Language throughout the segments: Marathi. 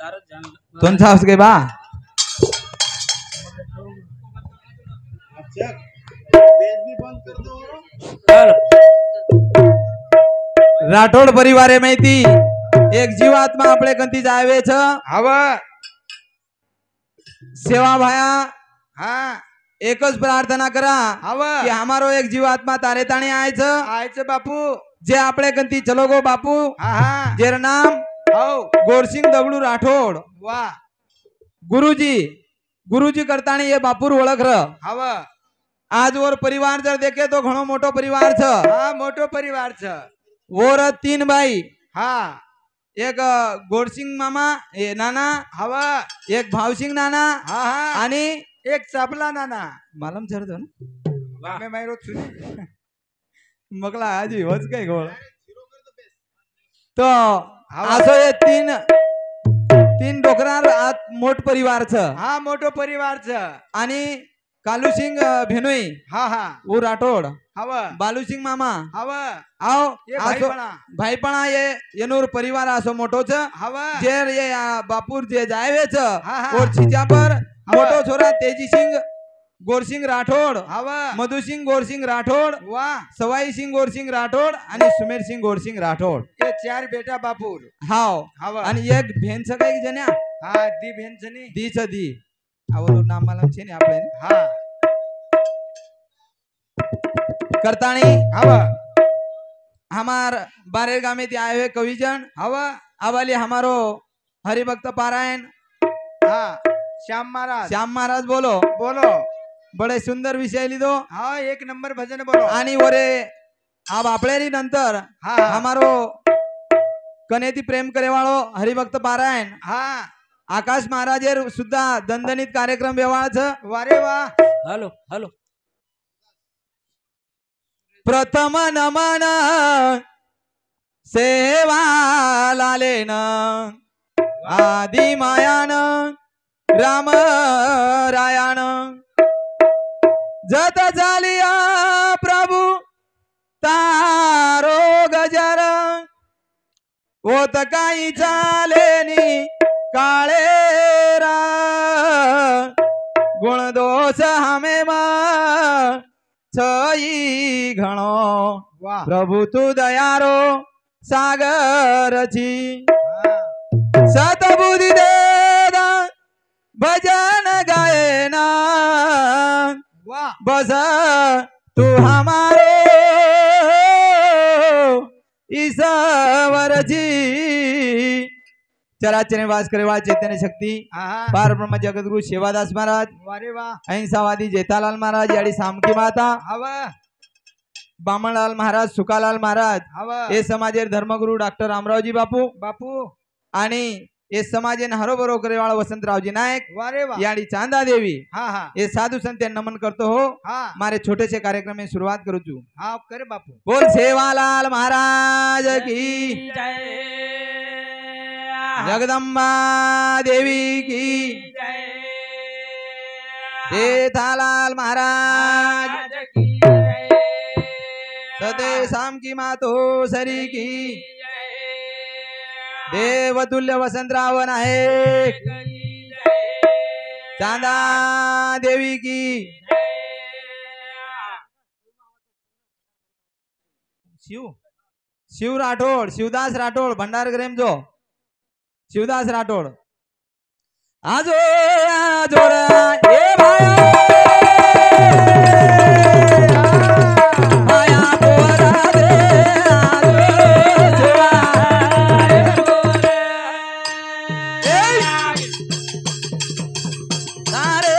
तुमचा हाऊस गे बा राठोड परिवार आहे माहिती एक जीवात्मा आपले कंती जावे छ हवा सेवा भाया हाँ एकच प्रार्थना करा हवा कि हमारो एक जीवात्मा तारे ताणी आयच आयचे बापू जे आपले कंती चलो गो बापू हाँ हाँ जेर नाम हो गोरसिंग दगडू राठोड वाह गुरुजी गुरुजी करताणी ये बापूर ओळख र हवा आज और परिवार जर देखे तो घणो मोटो परिवार छ हाँ मोटो परिवार छ और 3 भाई हाँ एक गोरसिंग मामा ए नाना हवा एक भावसिंग नाना हाँ हाँ आणि एक चापला नाना मालम छरतो ना मैं मायरो सुनी मगला आजी होच काय गोळ तो असो ये तीन डोकरार आत मोठ परिवार छ हाँ मोटो परिवार छ आणि कालूसिंग भेनोई हाँ हाँ वो राठोड हवा बालूसिंग मामा हवा आओ ये आसो भाईपणा भाईपणा ये येनूर परिवार असो मोठो छ हवा जेर ये बापूर जे जायवे छ हाँ, हाँ। और छिजा पर मोटो छोरा तेजी सिंह गोरसिंग राठोड हवा मधु सिंह गोरसिंग राठोड वाह सवाई सिंह गोरसिंग राठोड आणि सुमेर सिंह गोरसिंग राठोड ये 4 बेटा बापूर हाव हवा आणि एक भेनच काही जण्या हाँ दी बहन छनी दीच दी आवलो नाम मालम छे ने आपले हाँ करताणी हवा हमार बारेर गामे ते आए हुए कविजन हवा अवाली हमारो हरिभक्त पारायण हाँ श्याम महाराज श्याम महाराज बोलो बोलो बड़े सुंदर विषय लिदो हाँ 1 नंबर भजन बोलो आणि वरे अब आपलेरी नंतर हाँ हाँ हमारो कनेती प्रेम करेवाळो हरिभक्त पारायण हाँ आकाश महाराजेर सुद्धा दणदणीत कार्यक्रम व्यवहार वारे वाह हॅलो हॅलो प्रथम नमन सेवा लालेन आदि मायान राम रायान जत झालिया प्रभु तारो गजर ओत काही चालेनी काळेरा गुण दोष हमे छई घणो वाह प्रभु तू दयारो सागर छी हाँ सतबुद्धि दे भजन गायना वाह बस तू हमारो ईश्वर जी चराचर निवास करेवा चैतन्य शक्ती हाँ पार ब्रह्म जगद्गुरु सेवादास महाराज वारे वाह अहिंसावादी जेठालाल महाराज याडी सामकी माता हवा बामणलाल महाराज सुकालाल महाराज हवा हे समाजेर धर्मगुरु डॉक्टर रामरावजी बापू बापू आणि हे समाजेन हरोबरो करेवाळ वसंतरावजी नायक वारे वाह याडी चांदा देवी हाँ हाँ हे साधु संत नमन करतो हो हाँ मारे छोटे से कार्यक्रम में शुरुआत करू छू हाँ करे बापू बोल सेवालाल महाराज की जगदम्बा देवी की जेठालाल महाराज सते शाम की मातो सरी की देवतुल्य वसंतराव नायक चांदा देवी की शिव राठोड शिवदास राठोड भंडार ग्रेम जो शिवदास राठोड आजो आजो ए भाया माया पोरा दे आजो तारे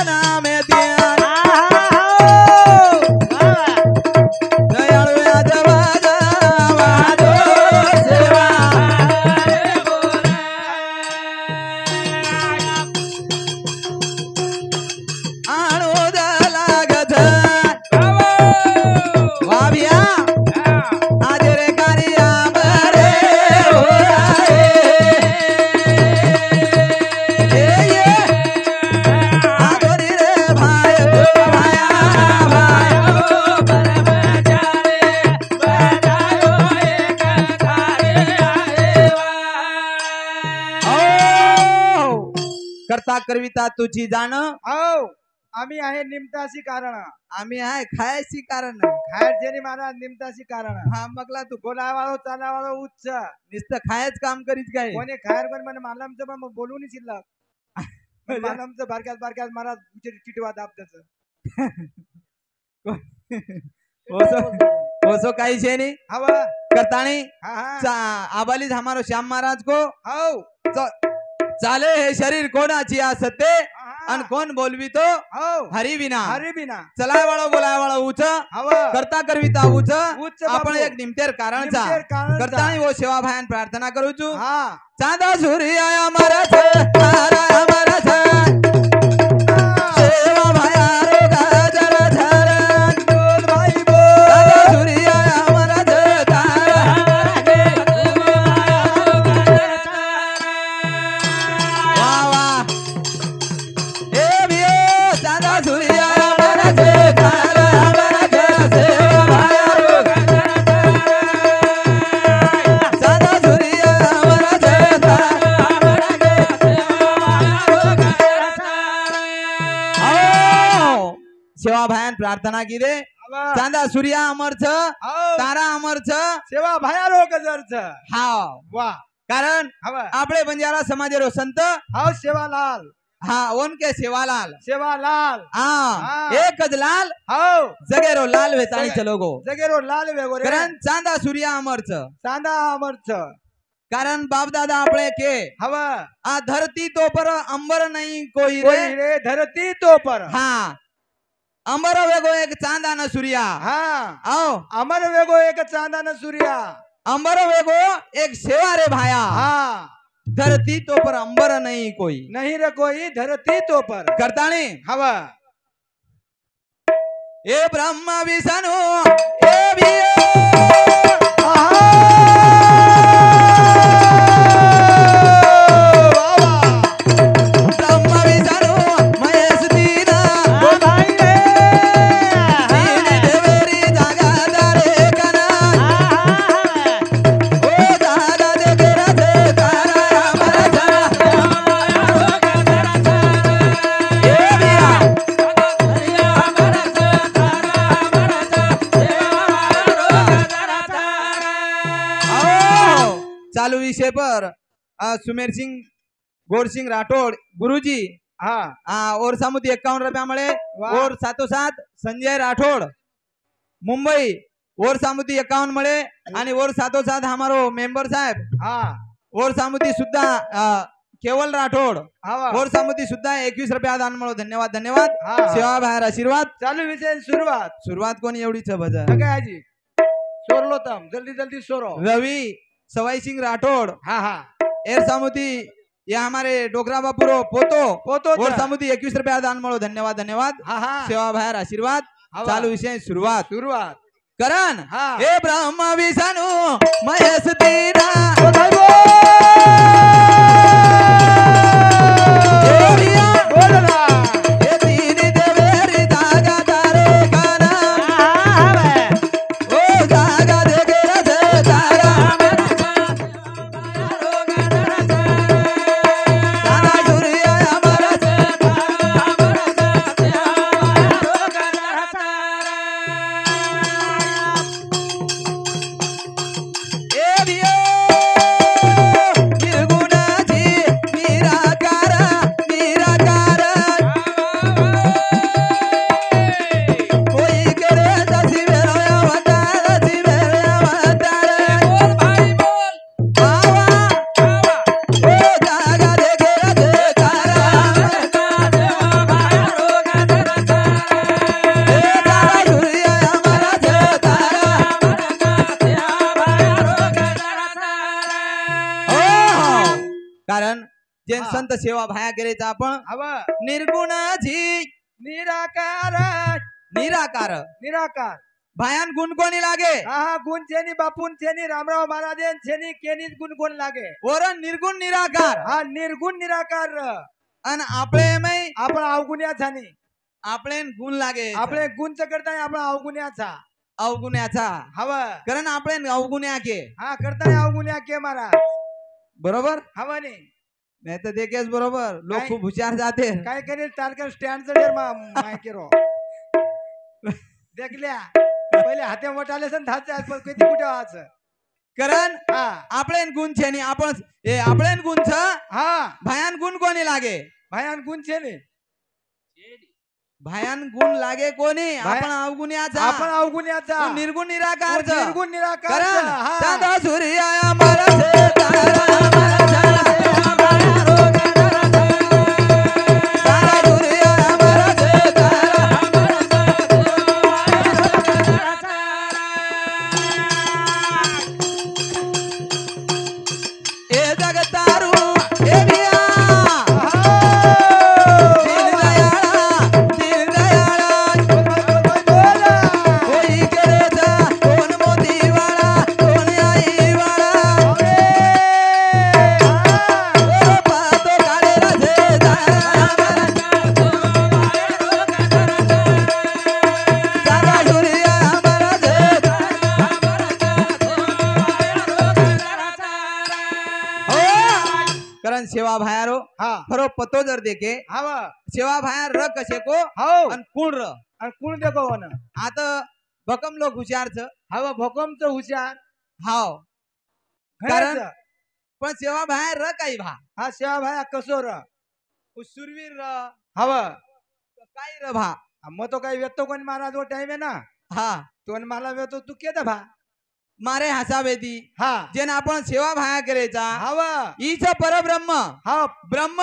नामे दिया दयाळु आजवा वाजो सेवा करता करविता तुझी जाण हो आम्ही आहे निमताशी कारण आम्ही आहे खायची कारण खायर जेनी महाराज निमताशी कारण हा मगला तू बोलावाळो चालावाळो उच्च नुसतं खायच काम करीत काय कोणी खायर पण म्हणे मालमचं पण बोलून शिल्लक मालमचं बारक्यात बारक्यात महाराज चिटवा दाब त्याचं ओसो काही छे नहीं हवा करताणी हा हा आबालीज हमारो श्याम महाराज को हो चाले हे शरीर कोणाची आ सत्ते हा, आणि कोण बोलवी तो हो हरी विना हरी बिना चलाय वाळो बोलाय वाळो उच हवा करता करविता उच उच्च आपण बापू. एक निमतेर कारणचा निमतेर कारणचा. करताणी वो सेवा भायन प्रार्थना करू छु हा चांदा सूर्य अमर छे तारा अमर छे सेवा भाया रो गाजर झर बोल भाई बोल चांदा सूर्य अमर छे तारा वाह वाह ए भियो चांदा सूर्य अमर छे तारा अमर छे सेवा भाया रो चांदा सूर्य अमर छे आओ सेवा भायन प्रार्थना की दे हवा चांदा सूर्य अमर छ हो तारा अमर छ सेवा भया रो गजरच हा वा कारण हवा आपले बंजारा समाजेरो संत हो सेवालाल हा उनके सेवालाल सेवालाल हाँ हाँ। एकच लाल हो जगेरो लाल वेताणी जगे- चलोगो जगेरो लाल वेगो रे कारण चांदा सूर्य अमर छ चांदा अमरच कारण बाप दादा आपले के हवा आ धरती तो पर अंबर नहीं कोई कोई रे रे धरती तो पर हाँ अंबर वेगो एक चांदा न सूर्या हा आओ अमर वेगो एक चांदा न सूर्या अंबर वेगो एक सेवा रे भाया हा धरती तो पर अंबर नहीं कोई नहीं रे कोई धरती तो पर करताणी हवा ए ब्रह्म विष्णु ए भियो ब्रह्म विष्णु महेश दीना दीन देवेरी जागा दारे कना ओ जागा दे तेरा दे तारा अमर जा ए भिया आओ चालू विषय पर सुमेर सिंग गोर सिंग राठोड गुरुजी हा और सामुदी 51 रुपया मळे वाह. और सातोसात संजय राठोड मुंबई और सामुदी 51 मळे आणि और सातोसात हमारो मेंबर साहेब हा और सामुदी सुद्धा केवल राठोड हवा और सामुदी सुद्धा 21 रुपया दान मळो धन्यवाद धन्यवाद हा. सेवा बाहेर आशीर्वाद चालू विषय सुरुवात सुरुवात कोणी एवढीच भज काय आजी सोरलो तम जल्दी जल्दी सोरो रवि सवाई सिंह राठोड हा हा एर सामुदी ये हमारे डोकरा बापुरो पोतो पोतो और सामुदी 21 रुपया दान मळो धन्यवाद धन्यवाद हा हा सेवा बाहेर आशीर्वाद हवा. चालू विषय सुरुवात सुरुवात करण हा. हे ब्रह्म विष्णु महेश दीना हे भिया बोल ना हे दीन देवेरी जागा दारे गाना ओ जागा दे गेरा दे तारा तारा सूर्य अमर ए भियो निर्गुणाची निराकार निराकार कोई करे दसी वेरो अवतार दसी वेरो अवतार बोल भाई बोल बाबा ओ जागा दे गेरा दे तारा ए तारा सूर्य अमर छे तारा हो कारण जे हा. संत सेवा भाया करेचा आपण हवा निर्गुणाची निराकार निराकार निराकार भयान गुण कोणी लागे हा हा गुण छेनी बापून छेनी रामराव महाराजन छेनी केनीच गुण कोण लागे वरण निर्गुण निराकार हा निर्गुण निराकार आणि आपले मै आपण अवगुण्या छानी आपले गुण लागे आपले गुणच करताय आपण अवगुण्याचा अवगुण्याचा हवा कारण आपले अवगुण्या के हा करताय अवगुण्या के महाराज बरोबर हवा नाही नाही तर देखेच बरोबर लोक काय? खूप हुशार जाते काय करेल तारकर स्टँडचं डेर माहिती रो देखल्या पहिले हाते मोठाले सन धाचे आज पण किती कुठे आज कारण हा આપણે ગુણ છે ની आपण એ આપણે ગુણ છે हा ભયાન ગુણ કોની લાગે भयान गुण छे ने ભયાન ગુણ લાગે કોની आपण अवगुण्याचा आपण अवगुण्याचा तो निर्गुण निराकारचा निर्गुण निराकार कारण चांदा सूर्य अमर से तारा अमर झाला बारो चांदा सूर्य अमर से तारा ए जगतारू ए बिया सेवा भायारो हा खरो पतो जर देखे हवा सेवा भायर र कसे को हो आणि कुण र आणि कोण देखो वन आता भकम लोक हुशार छ हवा भोकमचं हुशार हाव कारण कारण पण सेवा भायर र काही भा हा सेवा भाया कसोर सुरवीर र हवा काही र भा मग तो काही वेतो कोण महाराज वो टाइम आहे ना हा तो मला वेतो तू केदा भा मारे हसावेती हा जेन आपण सेवा भाया करायचा हवा ईच परब्रह्म हा ब्रह्म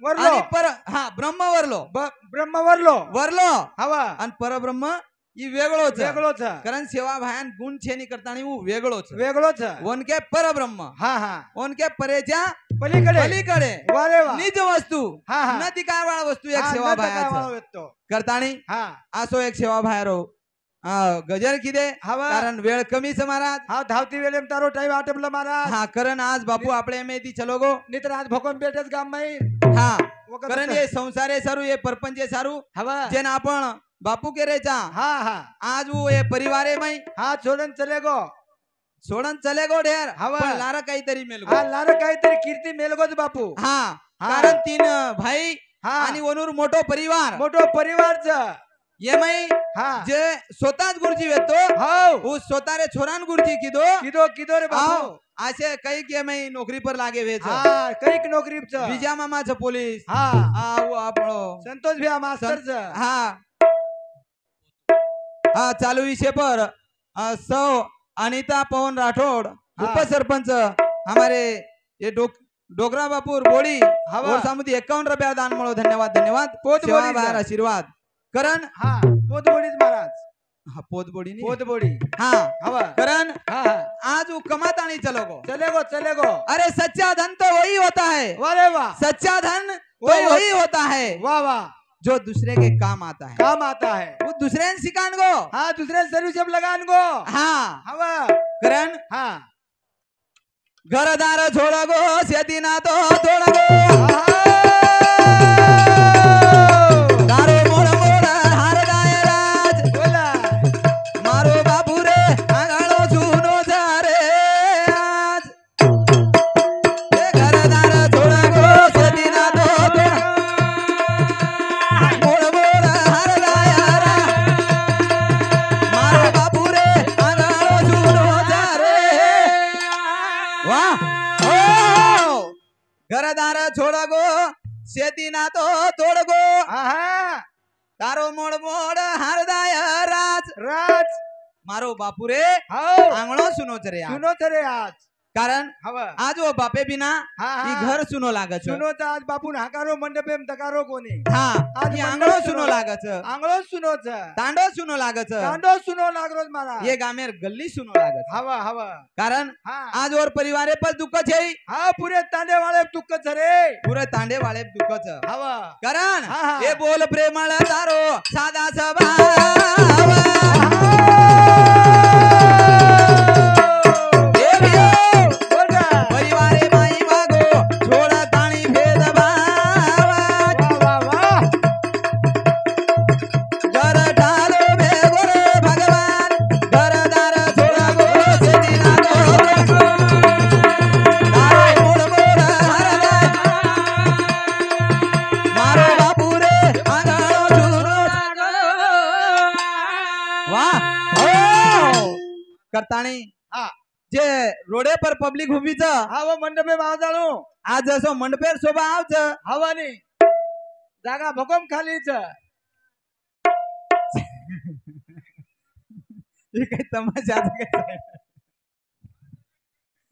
वरलो आणि पर हा ब्रह्म वरलो ब्रह्म वरलो वरलो हवा आणि परब्रह्म ई वेगळोच वेगळोच कारण सेवा भायान गुण छेनी करताना ऊ वेगळोच वेगळोच वनके परब्रह्म हा हा वनके परेच्या पलीकडे पलीकडे वारे वा निज वस्तू हा हा न तिकारवाळ वस्तू एक सेवा भायाचं वेतो करतानी हा असो एक सेवा भायारो गजर किदे हवा कारण वेळ कमीच महाराज हा धावती वेळेम तारो टाइम आटपला महाराज हा कारण आज बापू आपले मेदी चलो गो नितर आज भोकम पेटच गाम माई हा वखत कारण ये संसारे सारू ये परपंचे सारू हवा जेन आपण बापू के रेचा हा हा आज वो ये परिवारे मई हा छोडन चले गो सोडन चले गो ढेर हवा. पण लारा काहीतरी मेल गो हा लार काहीतरी कीर्ती मेलगोच बापू हा हा. कारण तीन भाई हा आणि वनूर मोठो परिवार मोठो परिवारच ये मई हा जे स्वतःच गुरुजी वेतो हो वो स्वतारे छोरान गुरुजी किदो किदो किदो रे बापू आओ असे काही के मई नोकरी पर लागे वेच हा कैक नोकरीच विजया मामाचं पोलीस हा वो आपलो संतोष भैया मास्टरच हा हा चालू विषय पर सौ अनिता पवन राठौड़ हाँ। उप सरपंच हमारे ये डोगरा बापूर बोड़ी हवा। और सामुदी 51 रुपया दान मळो धन्यवाद धन्यवाद पोत सेवा बोडीचं. बाहेर आशीर्वाद करण हा पोतबोडीच महाराज हा पोत बोडी नी पोतबोडी हा हवा करण हा हा आज वो कमातानी चलो गो चले गो अरे सच्चा धन तो वही होता है वारे वाह सच्चा धन तो वाह, वाह। वही होता है वाह वाह जो दूसरे के काम आता है काम आता है वो दूसरे सिकान गो हाँ दूसरे सर्विस लगान गो हाँ हवा करण हाँ घरदार छोड़ गो शेतीना तो थोड़ा गो दारो मोड़ मोड़ हार गाय राज बोला मारो बाबू रे आंगणो सुनो जा रे आज ये घरदार छोड़ गो शेतीना तो थोड़ा मोड़ मोड़ हार गाय राज मारो बाबू रे आंगणो सुनो जा रे वाह ओ घरदार छोड़ गो शेतीना तो तोड़ गो आहा तारो मोड़ मोड़ हरदाय राज राज मारो बापू रे हाओ आंगणो सुनो चरे आज. सुनो तरे आज कारण हवा आज वो बापे बिना हाँ, ई हाँ. घर सुनो लागच सुनो तर आज बापून हाकारो मंडपेम तकारो कोणी हा आज ई मंडप आंगणो सुनो. सुनो लागच आंगळो सुनोच तांडो सुनो लागच तांडो सुनो लागरोज मला ये गामेर गल्ली सुनो लागच हवा हवा कारण हा आज और परिवारे पर दुःख छे हा पुरे तांडे वाले तुक्क रे पुरे तांडे वाले दुःखच हवा कारण हा, हा. हे बोल प्रेमळ तारो साधा स्वभाव हे भियो बोल का परिवारे माई मागो छोड़ा ताणी भेद भाव वाह वाह वाह घर ठालो भेगो रे भगवान घरदार छोड़ा गो शेतीना तो तारो मोड़ मोड़ हरदाय करतानी हा जे रोडे पर पब्लिक उभीच हा व मंडपे भाव जाणू आज जसं मंडपेर शोभा आवच हवानी जागा भोकम खालीच हे काही तमाशा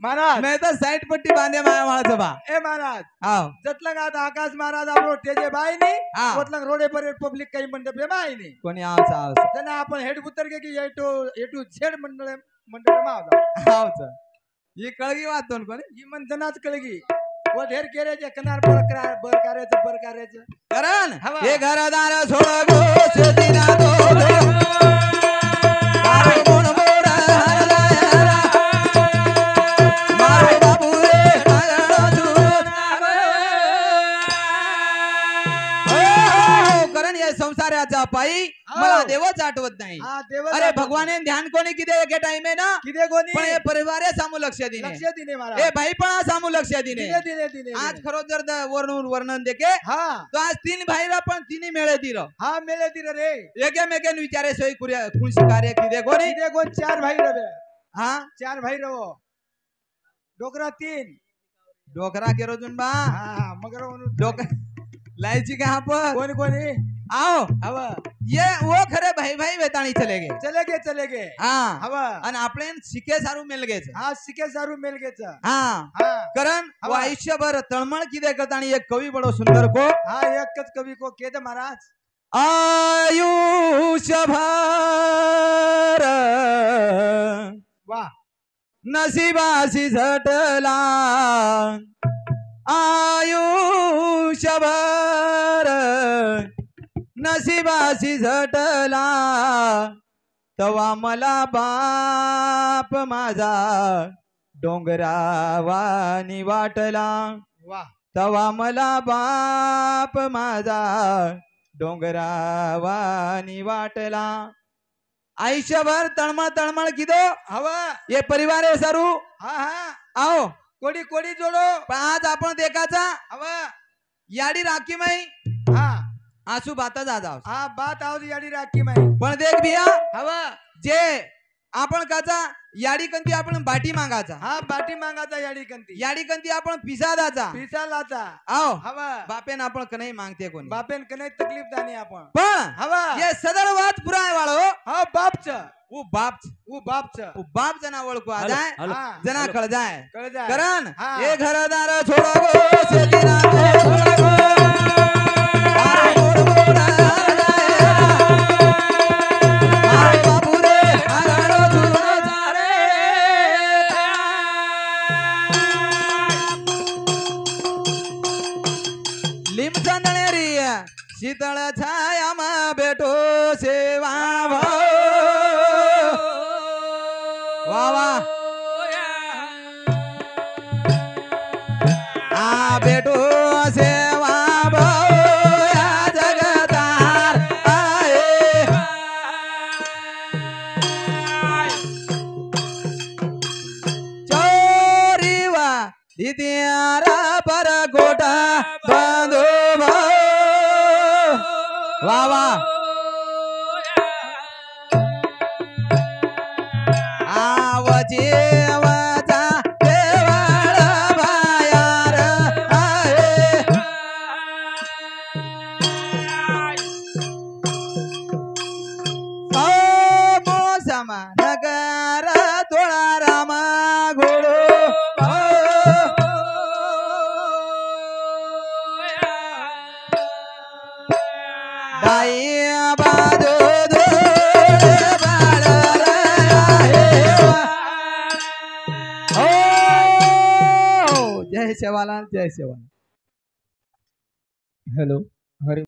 महाराज मैं तर साईड पट्टी बांधे माया माळाचं बा ए महाराज हाव जतलंग आता आकाश महाराज आपलो तेजे बाई नी हा. वतलंग रोडे पर पब्लिक काही मंडपे बाई नी कोणी आवच आवच त्यांना आपण हेड उतर गे की ए टू झेड मंडपे मावदा आवच ही कळगी वाचतो कोणी ही मंथनाच कळगी व ढेर केऱ्याच्या किनार बर करायचं करण हवा. हे घरदार सोड गो शेतीना तो मारो गुण मोरा हरलायरा मारो बाबू रे कागळ दूध हो करण या संसाराचा पायी हो. मला देवच आठवत नाही हा देव अरे भगवाने ध्यान कोणी किती एके टाइम आहे ना किदे कोणी पण हे परिवारे सामू लक्ष दिने लक्ष दिने महाराज हे भाई पण सामू लक्ष दिने दिने आज खरो जर वर्णन देखे हा तो आज तीन भाईरा पण तिन्ही मेळे दिर हा मेले तिर रे एकेमेकेन विचारे सोयी कुणशी कार्य किदे कोणी किदे कोण चार भाई रवे हा चार भाई रवो डोकरा तीन डोकरा के रोजून बा हा मगर डोक लायची का आप कोणी कोणी आओ हवा ये वो खरे भाई भाई वेताणी चले गए चले गे हाँ हवा आणि आपले शिके सारू मिल गए हा सिके सारू मेल गेच हाँ हा करण वो हवा. आयुष्यभर तळमळ किदे करतानी एक कवी बडो सुंदर को हा एकच कवी को केद महाराज आयुष्यभर वाह नशिबाशी झटला आयुष्यभर नशिबाशी झटला तवा मला बाप माझा डोंगरावानी वाटला वाह तवा मला बाप माझा डोंगरावानी वाटला आयुष्यभर तळमळ तळमळ किदो हवा ये परिवार आहे सरू हा हा आओ कोडी कोडी जोडो पण आज आपण देखाचा हवा याडी राखी माई हा आसू बाता जा जाव हा बात आव याडी राखी माई पण देख भिया हवा जे आपण काचा याडी कंती आपण बाटी मागाचा हा बाटी मागाचा याडी कंती याडी कंती आपण पिसा दाचा पिसा लाचा आओ हवा बापेन आपण कनाई मागते कोणी बापेन कने तकलीफ जाणे आपण पण हवा ये सदर वात पुराय वाळो हा बापच वो बाप बापच बाप जना ओळखू आ जाय हा जना कळ जाय कळ जा करण हा. हे घरदार छोडो गो शेतीना तो छोडो गो मारो गोड गोड हरलायरा मारो बाबू रे कागळ दूध लिंब चांदणेरी शीतळ छाया मा बेटो सेवा भाऊ वा वा आ बेटो सेवा भाऊ या जगतार आहे चोरीवा दित्यारा पर गोटा बांधो भाऊ वा वा आवजे वाजा देवाळ बायार आहे मोसमा नगर तोळा रामा घोडो दाई बाजू धोड बाळ आहे हो जय सेवालाल जय सेवालाल हॅलो हरी